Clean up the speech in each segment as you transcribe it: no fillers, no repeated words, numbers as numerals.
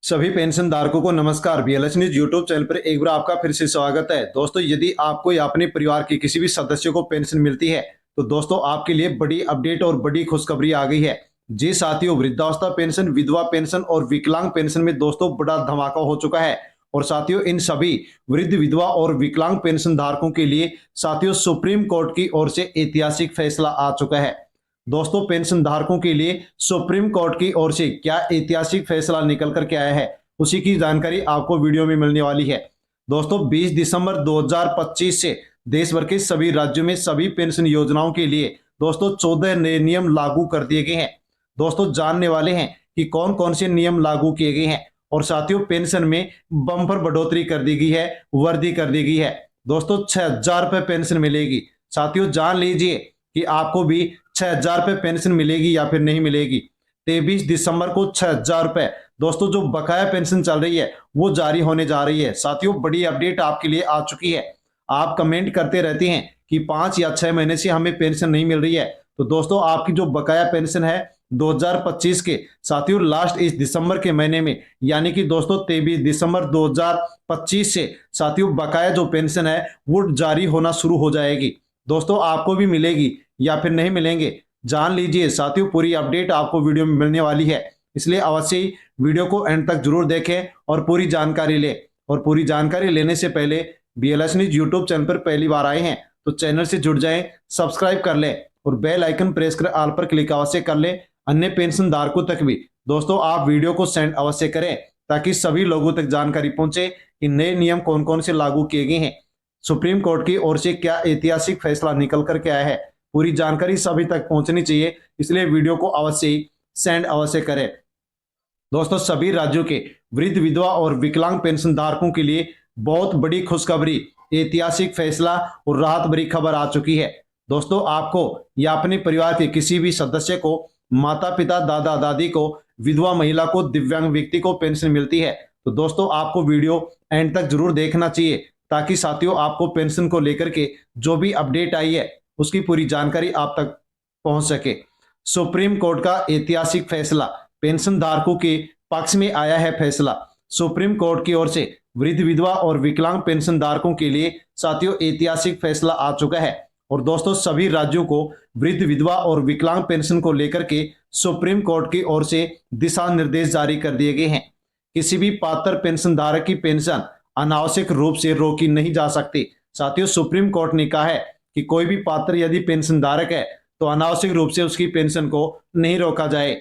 सभी पेंशन धारकों को नमस्कार। बीएलएस न्यूज यूट्यूब चैनल पर एक बार आपका फिर से स्वागत है। दोस्तों, यदि आपको या अपने परिवार के किसी भी सदस्य को पेंशन मिलती है तो दोस्तों आपके लिए बड़ी अपडेट और बड़ी खुशखबरी आ गई है। जी साथियों, वृद्धावस्था पेंशन, विधवा पेंशन और विकलांग पेंशन में दोस्तों बड़ा धमाका हो चुका है। और साथियों, इन सभी वृद्ध, विधवा और विकलांग पेंशन धारकों के लिए साथियों सुप्रीम कोर्ट की ओर से ऐतिहासिक फैसला आ चुका है। दोस्तों, पेंशन धारकों के लिए सुप्रीम कोर्ट की ओर से क्या ऐतिहासिक फैसला निकल कर के आया है, उसी की जानकारी आपको वीडियो में मिलने वाली है। दोस्तों, 20 दिसंबर 2025 से देश भर के सभी राज्यों में सभी पेंशन योजनाओं के लिए दोस्तों 14 नए नियम लागू कर दिए गए हैं। दोस्तों, जानने वाले हैं कि कौन कौन से नियम लागू किए गए हैं। और साथियों, पेंशन में बम्पर बढ़ोतरी कर दी गई है, वृद्धि कर दी गई है। दोस्तों, 6,000 रुपए पेंशन मिलेगी। साथियों, जान लीजिए कि आपको भी 6,000 रुपए पेंशन मिलेगी या फिर नहीं मिलेगी। 23 दिसंबर को 6,000 रुपए दोस्तों जो बकाया पेंशन चल रही है वो जारी होने जा रही है। साथियों, बड़ी अपडेट आपके लिए आ चुकी है। आप कमेंट करते रहते हैं कि 5 या 6 महीने से हमें पेंशन नहीं मिल रही है। तो दोस्तों, आपकी जो बकाया पेंशन है 2025 के साथियों लास्ट इस दिसंबर के महीने में, यानी कि दोस्तों 23 दिसंबर 2025 से साथियों बकाया जो पेंशन है वो जारी होना शुरू हो जाएगी। दोस्तों, आपको भी मिलेगी या फिर नहीं मिलेंगे, जान लीजिए। साथियों, पूरी अपडेट आपको वीडियो में मिलने वाली है, इसलिए अवश्य ही वीडियो को एंड तक जरूर देखें और पूरी जानकारी लें। और पूरी जानकारी लेने से पहले बीएलएस न्यूज यूट्यूब चैनल पर पहली बार आए हैं तो चैनल से जुड़ जाएं, सब्सक्राइब कर लें और बेल आइकन प्रेस कर ऑल पर क्लिक अवश्य कर लें। अन्य पेंशन धारकों तक भी दोस्तों आप वीडियो को सेंड अवश्य करें ताकि सभी लोगों तक जानकारी पहुंचे कि नए नियम कौन कौन से लागू किए गए हैं, सुप्रीम कोर्ट की ओर से क्या ऐतिहासिक फैसला निकल करके आया है। पूरी जानकारी सभी तक पहुंचनी चाहिए, इसलिए वीडियो को अवश्य ही सेंड अवश्य करें। दोस्तों, सभी राज्यों के वृद्ध, विधवा और विकलांग पेंशन धारकों के लिए बहुत बड़ी खुशखबरी, ऐतिहासिक फैसला और राहत भरी खबर आ चुकी है। दोस्तों, आपको या अपने परिवार के किसी भी सदस्य को, माता पिता, दादा दादी को, विधवा महिला को, दिव्यांग व्यक्ति को पेंशन मिलती है तो दोस्तों आपको वीडियो एंड तक जरूर देखना चाहिए ताकि साथियों आपको पेंशन को लेकर के जो भी अपडेट आई है उसकी पूरी जानकारी आप तक पहुंच सके। सुप्रीम कोर्ट का ऐतिहासिक फैसला, पेंशन धारकों के पक्ष में आया है फैसला। सुप्रीम कोर्ट की ओर से वृद्ध, विधवा और विकलांग पेंशन धारकों के लिए साथियों ऐतिहासिक फैसला आ चुका है। और दोस्तों, सभी राज्यों को वृद्ध, विधवा और विकलांग पेंशन को लेकर के सुप्रीम कोर्ट की ओर से दिशा निर्देश जारी कर दिए गए हैं। किसी भी पात्र पेंशन धारक की पेंशन अनावश्यक रूप से रोकी नहीं जा सकती। साथियों, सुप्रीम कोर्ट ने कहा है कि कोई भी पात्र यदि पेंशन धारक है तो अनावश्यक रूप से उसकी पेंशन को नहीं रोका जाए,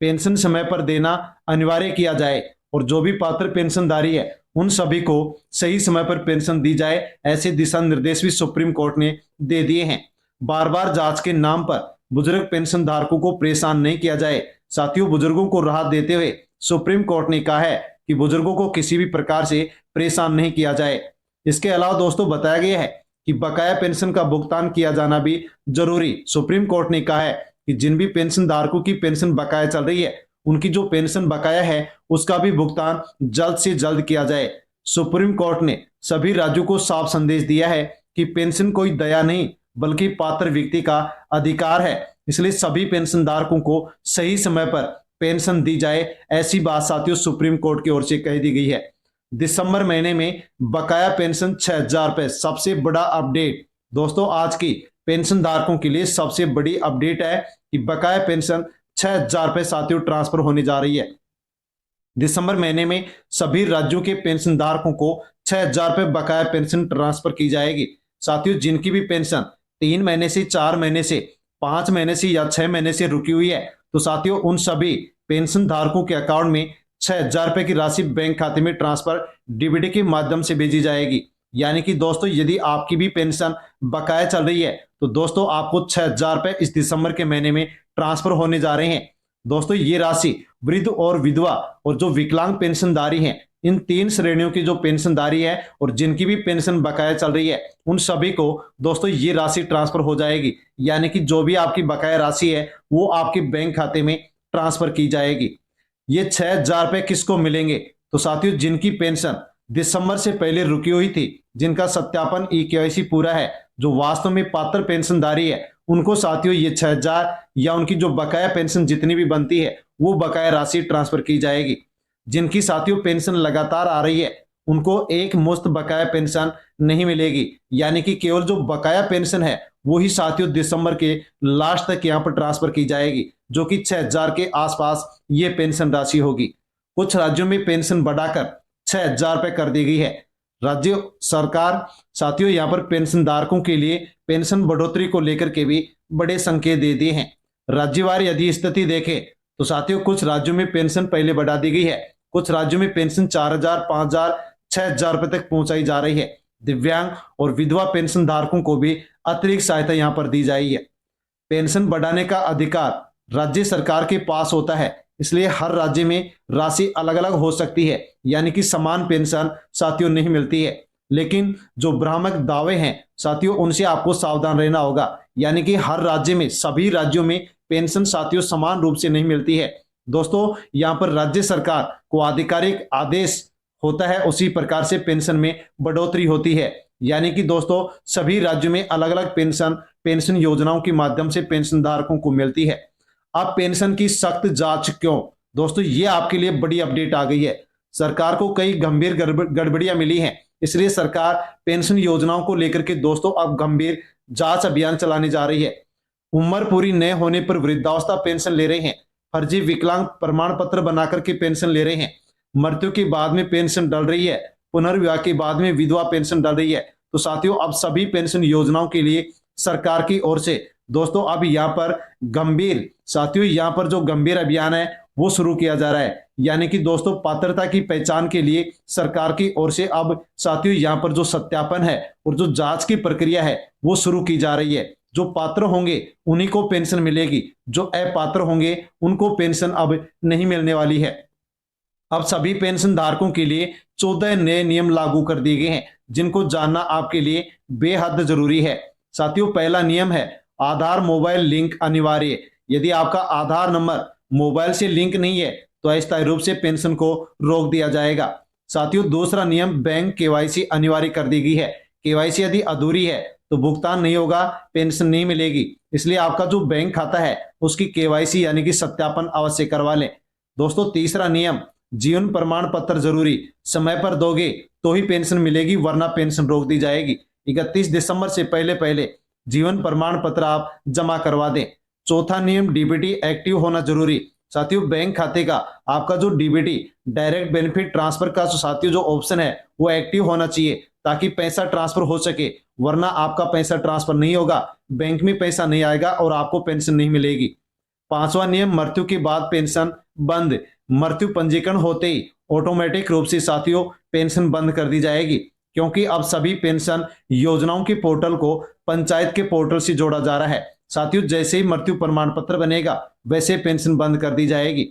पेंशन समय पर देना अनिवार्य किया जाए और जो भी पात्र पेंशनधारी है उन सभी को सही समय पर पेंशन दी जाए। ऐसे दिशा निर्देश भी सुप्रीम कोर्ट ने दे दिए हैं। बार बार जांच के नाम पर बुजुर्ग पेंशन धारकों को परेशान नहीं किया जाए। साथियों, बुजुर्गों को राहत देते हुए सुप्रीम कोर्ट ने कहा है कि बुजुर्गों को किसी भी प्रकार से परेशान नहीं किया जाए। इसके अलावा दोस्तों बताया गया है कि बकाया पेंशन का भुगतान किया जाना भी जरूरी। सुप्रीम कोर्ट ने कहा है कि जिन भी पेंशन धारकों की पेंशन बकाया चल रही है उनकी जो पेंशन बकाया है उसका भी भुगतान जल्द से जल्द किया जाए। सुप्रीम कोर्ट ने सभी राज्यों को साफ संदेश दिया है कि पेंशन कोई दया नहीं बल्कि पात्र व्यक्ति का अधिकार है, इसलिए सभी पेंशन धारकों को सही समय पर पेंशन दी जाए। ऐसी बात साथियों सुप्रीम कोर्ट की ओर से कह दी गई है। दिसंबर महीने में बकाया पेंशन 6,000 रुपए, सबसे बड़ा अपडेट दोस्तों आज की पेंशन धारकों के लिए सबसे बड़ी अपडेट है कि बकाया पेंशन 6,000 रुपए साथियों ट्रांसफर होने जा रही है। दिसंबर महीने में सभी राज्यों के पेंशन धारकों को 6,000 रुपए बकाया पेंशन ट्रांसफर की जाएगी। साथियों, जिनकी भी पेंशन 3 महीने से, 4 महीने से, 5 महीने से या 6 महीने से रुकी हुई है तो साथियों उन सभी पेंशन धारकों के अकाउंट में 6,000 रुपए की राशि बैंक खाते में ट्रांसफर डीबीटी के माध्यम से भेजी जाएगी। यानी कि दोस्तों यदि आपकी भी पेंशन बकाया चल रही है तो दोस्तों आपको 6,000 रुपए इस दिसंबर के महीने में ट्रांसफर होने जा रहे हैं। दोस्तों, ये राशि वृद्ध और विधवा और जो विकलांग पेंशनधारी हैं, इन 3 श्रेणियों की जो पेंशनधारी है और जिनकी भी पेंशन बकाया चल रही है उन सभी को दोस्तों ये राशि ट्रांसफर हो जाएगी। यानी कि जो भी आपकी बकाया राशि है वो आपके बैंक खाते में ट्रांसफर की जाएगी। ये 6,000 रुपए किसको मिलेंगे तो साथियों जिनकी पेंशन दिसंबर से पहले रुकी हुई थी, जिनका सत्यापन ई-केवाईसी पूरा है, जो वास्तव में पात्र पेंशनधारी है, उनको साथियों ये 6,000 या उनकी जो बकाया पेंशन जितनी भी बनती है वो बकाया राशि ट्रांसफर की जाएगी। जिनकी साथियों पेंशन लगातार आ रही है उनको एक मुश्त बकाया पेंशन नहीं मिलेगी, यानी कि केवल जो बकाया पेंशन है वो ही साथियों दिसंबर के लास्ट तक यहाँ पर ट्रांसफर की जाएगी, जो कि 6,000 के आसपास ये पेंशन राशि होगी। कुछ राज्यों में पेंशन बढ़ाकर 6,000 रुपए कर दी गई है। राज्य सरकार साथियों यहाँ पर पेंशन धारकों के लिए पेंशन बढ़ोतरी को लेकर के भी बड़े संकेत दे दिए हैं। राज्यवार यदि स्थिति देखें तो साथियों कुछ राज्यों में पेंशन पहले बढ़ा दी गई है, कुछ राज्यों में पेंशन 4,000, 5,000, 6,000 रुपए तक पहुंचाई जा रही है। दिव्यांग और विधवा पेंशन धारकों को भी अतिरिक्त सहायता यहाँ पर दी जाएगी। पेंशन बढ़ाने का अधिकार राज्य सरकार के पास होता है, इसलिए हर राज्य में राशि अलग अलग हो सकती है, यानी कि समान पेंशन साथियों नहीं मिलती है। लेकिन जो भ्रामक दावे हैं साथियों उनसे आपको सावधान रहना होगा, यानी कि हर राज्य में सभी राज्यों में पेंशन साथियों समान रूप से नहीं मिलती है। दोस्तों यहाँ पर राज्य सरकार को आधिकारिक आदेश होता है, उसी प्रकार से पेंशन में बढ़ोतरी होती है, यानी कि दोस्तों सभी राज्यों में अलग अलग पेंशन योजनाओं के माध्यम से पेंशन धारकों को मिलती है। अब पेंशन की सख्त जांच क्यों? दोस्तों ये आपके लिए बड़ी अपडेट आ गई है। सरकार को कई गंभीर गड़बड़ियां मिली हैं, इसलिए सरकार पेंशन योजनाओं को लेकर के दोस्तों अब गंभीर जांच अभियान चलाने जा रही है। उम्र पूरी न होने पर वृद्धावस्था पेंशन ले रहे हैं, फर्जी विकलांग प्रमाण पत्र बनाकर के पेंशन ले रहे हैं, मृत्यु के बाद में पेंशन डल रही है, पुनर्विवाह के बाद में विधवा पेंशन डल रही है। तो साथियों अब सभी पेंशन योजनाओं के लिए सरकार की ओर से दोस्तों अब यहाँ पर जो गंभीर अभियान है वो शुरू किया जा रहा है, यानी कि दोस्तों पात्रता की पहचान के लिए सरकार की ओर से अब साथियों यहाँ पर जो सत्यापन है और जो जांच की प्रक्रिया है वो शुरू की जा रही है। जो पात्र होंगे उन्हीं को पेंशन मिलेगी, जो अपात्र होंगे उनको पेंशन अब नहीं मिलने वाली है। अब सभी पेंशन धारकों के लिए 14 नए नियम लागू कर दिए गए हैं, जिनको जानना आपके लिए बेहद जरूरी है। साथियों पहला नियम है आधार मोबाइल लिंक अनिवार्य। यदि आपका आधार नंबर मोबाइल से लिंक नहीं है तो अस्थायी रूप से पेंशन को रोक दिया जाएगा। साथियों दूसरा नियम बैंक केवाईसी अनिवार्य कर दी गई है। केवाईसी यदि अधूरी है तो भुगतान नहीं होगा, पेंशन नहीं मिलेगी, इसलिए आपका जो बैंक खाता है उसकी केवाईसी यानी कि सत्यापन अवश्य करवा लें। दोस्तों तीसरा नियम जीवन प्रमाण पत्र जरूरी, समय पर दोगे तो ही पेंशन मिलेगी वरना पेंशन रोक दी जाएगी। 31 दिसंबर से पहले जीवन प्रमाण पत्र आप जमा करवा दें। चौथा नियम डीबीटी एक्टिव होना जरूरी। साथियों बैंक खाते का आपका जो डीबीटी डायरेक्ट बेनिफिट ट्रांसफर का साथियों जो ऑप्शन है वो एक्टिव होना चाहिए ताकि पैसा ट्रांसफर हो सके, वरना आपका पैसा ट्रांसफर नहीं होगा, बैंक में पैसा नहीं आएगा और आपको पेंशन नहीं मिलेगी। पांचवा नियम मृत्यु के बाद पेंशन बंद। मृत्यु पंजीकरण होते ही ऑटोमेटिक रूप से साथियों पेंशन बंद कर दी जाएगी, क्योंकि अब सभी पेंशन योजनाओं के पोर्टल को पंचायत के पोर्टल से जोड़ा जा रहा है। साथियों जैसे ही मृत्यु प्रमाण पत्र बनेगा वैसे पेंशन बंद कर दी जाएगी।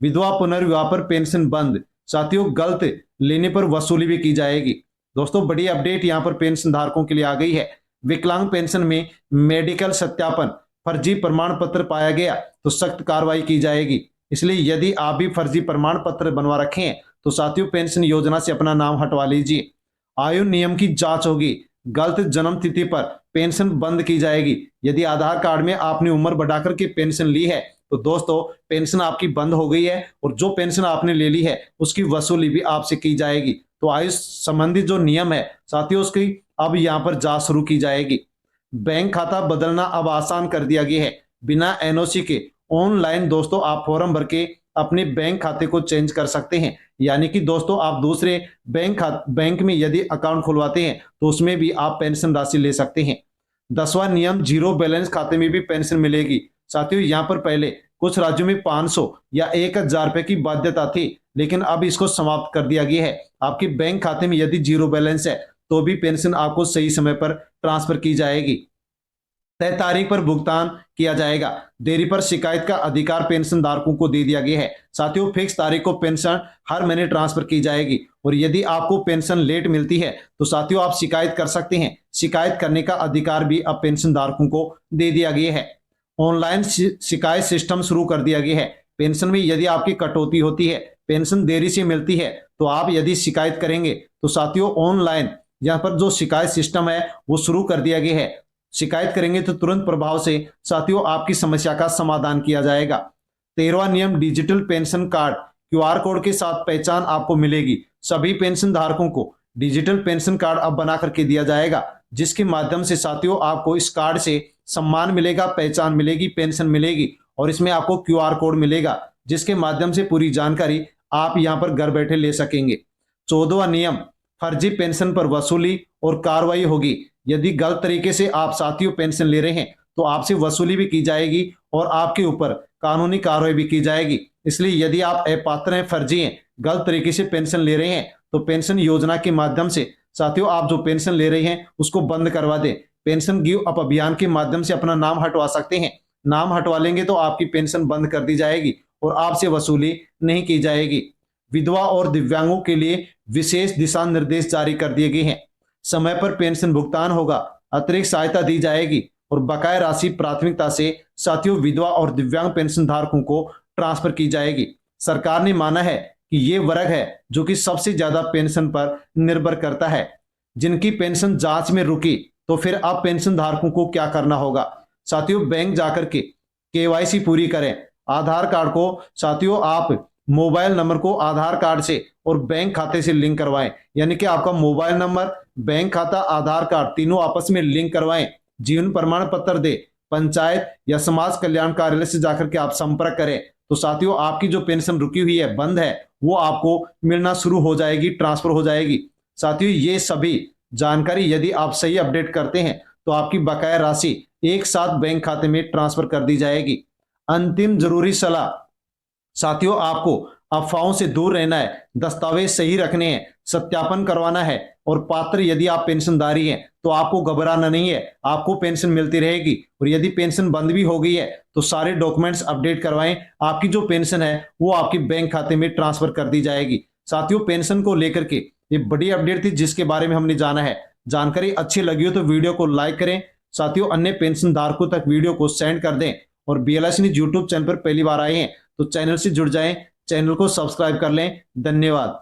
विधवा पुनर्विवाह पर पेंशन बंद। साथियों गलत लेने पर वसूली भी की जाएगी। दोस्तों बड़ी अपडेट यहाँ पर पेंशन धारकों के लिए आ गई है। विकलांग पेंशन में मेडिकल सत्यापन फर्जी प्रमाण पत्र पाया गया तो सख्त कार्रवाई की जाएगी, इसलिए यदि आप भी फर्जी प्रमाण पत्र बनवा रखे हैं तो साथियों पेंशन योजना से अपना नाम हटवा लीजिए। आयु नियम की जांच होगी। गलत जन्म तिथि पर पेंशन बंद की जाएगी। यदि आधार कार्ड में आपने उम्र बढ़ाकर के पेंशन ली है तो दोस्तों पेंशन आपकी बंद हो गई है और जो पेंशन आपने ले ली है उसकी वसूली भी आपसे की जाएगी। तो आयु संबंधी जो नियम है साथियों उसकी अब यहाँ पर जांच शुरू की जाएगी। बैंक खाता बदलना अब आसान कर दिया गया है। बिना एनओसी के ऑनलाइन दोस्तों आप फॉर्म भर के अपने बैंक खाते को चेंज कर सकते हैं, यानी कि दोस्तों आप दूसरे बैंक में यदि अकाउंट खुलवाते हैं तो उसमें भी आप पेंशन राशि ले सकते हैं। 10वां नियम जीरो बैलेंस खाते में भी पेंशन मिलेगी। साथियों यहाँ पर पहले कुछ राज्यों में 500 या 1,000 रुपए की बाध्यता थी, लेकिन अब इसको समाप्त कर दिया गया है। आपके बैंक खाते में यदि जीरो बैलेंस है तो भी पेंशन आपको सही समय पर ट्रांसफर की जाएगी। तय तारीख पर भुगतान किया जाएगा। देरी पर शिकायत का अधिकार पेंशन धारकों को दे दिया गया है। साथियों फिक्स तारीख को पेंशन हर महीने ट्रांसफर की जाएगी और यदि आपको पेंशन लेट मिलती है तो साथियों आप शिकायत कर सकते हैं। शिकायत करने का अधिकार भी अब पेंशन धारकों को दे दिया गया है। ऑनलाइन शिकायत सिस्टम शुरू कर दिया गया है। पेंशन में यदि आपकी कटौती होती है, पेंशन देरी से मिलती है, तो आप यदि शिकायत करेंगे तो साथियों ऑनलाइन यहाँ पर जो शिकायत सिस्टम है वो शुरू कर दिया गया है। शिकायत करेंगे तो तुरंत प्रभाव से साथियों आपकी समस्या का समाधान किया जाएगा। 13वां नियम digital pension card QR code के साथ पहचान आपको मिलेगी। सभी पेंशन धारकों को डिजिटल पेंशन कार्ड अब बना करके दिया जाएगा, जिसके माध्यम से साथियों आपको इस कार्ड से सम्मान मिलेगा, पहचान मिलेगी, पेंशन मिलेगी और इसमें आपको क्यूआर कोड मिलेगा, जिसके माध्यम से पूरी जानकारी आप यहां पर घर बैठे ले सकेंगे। 14वां नियम, फर्जी पेंशन पर वसूली और कार्रवाई होगी। यदि गलत तरीके से आप साथियों पेंशन ले रहे हैं तो आपसे वसूली भी की जाएगी और आपके ऊपर कानूनी कार्रवाई भी की जाएगी। इसलिए यदि आप अपात्र हैं, फर्जी हैं, गलत तरीके से पेंशन ले रहे हैं तो पेंशन योजना के माध्यम से साथियों आप जो पेंशन ले रहे हैं उसको बंद करवा दें। पेंशन गिव अप अभियान के माध्यम से अपना नाम हटवा सकते हैं। नाम हटवा लेंगे तो आपकी पेंशन बंद कर दी जाएगी और आपसे वसूली नहीं की जाएगी। विधवा और दिव्यांगों के लिए विशेष दिशा निर्देश जारी कर दिए गए हैं। समय पर पेंशन भुगतान होगा, अतिरिक्त सहायता दी जाएगी और बकाया राशि प्राथमिकता से साथियों विधवा और दिव्यांग पेंशन धारकों को ट्रांसफर की जाएगी। सरकार ने माना है कि ये वर्ग है जो कि सबसे ज्यादा पेंशन पर निर्भर करता है। जिनकी पेंशन जांच में रुकी तो फिर अब पेंशन धारकों को क्या करना होगा? साथियों बैंक जाकर के केवाईसी पूरी करें। आधार कार्ड को साथियों आप मोबाइल नंबर को आधार कार्ड से और बैंक खाते से लिंक करवाएं, यानी कि आपका मोबाइल नंबर, बैंक खाता, आधार कार्ड तीनों आपस में लिंक करवाएं। जीवन प्रमाण पत्र दे, पंचायत या समाज कल्याण कार्यालय से जाकर के आप संपर्क करें तो साथियों आपकी जो पेंशन रुकी हुई है, बंद है, वो आपको मिलना शुरू हो जाएगी, ट्रांसफर हो जाएगी। साथियों ये सभी जानकारी यदि आप सही अपडेट करते हैं तो आपकी बकाया राशि एक साथ बैंक खाते में ट्रांसफर कर दी जाएगी। अंतिम जरूरी सलाह, साथियों आपको अफवाहों से दूर रहना है, दस्तावेज सही रखने हैं, सत्यापन करवाना है और पात्र यदि आप पेंशनधारी हैं तो आपको घबराना नहीं है, आपको पेंशन मिलती रहेगी। और यदि पेंशन बंद भी हो गई है तो सारे डॉक्यूमेंट्स अपडेट करवाएं, आपकी जो पेंशन है वो आपकी बैंक खाते में ट्रांसफर कर दी जाएगी। साथियों पेंशन को लेकर के ये बड़ी अपडेट थी जिसके बारे में हमने जाना है। जानकारी अच्छी लगी हो तो वीडियो को लाइक करें, साथियों अन्य पेंशन धारकों तक वीडियो को सेंड कर दें और बीएलएस न्यूज़ यूट्यूब चैनल पर पहली बार आए हैं तो चैनल से जुड़ जाएं, चैनल को सब्सक्राइब कर लें। धन्यवाद।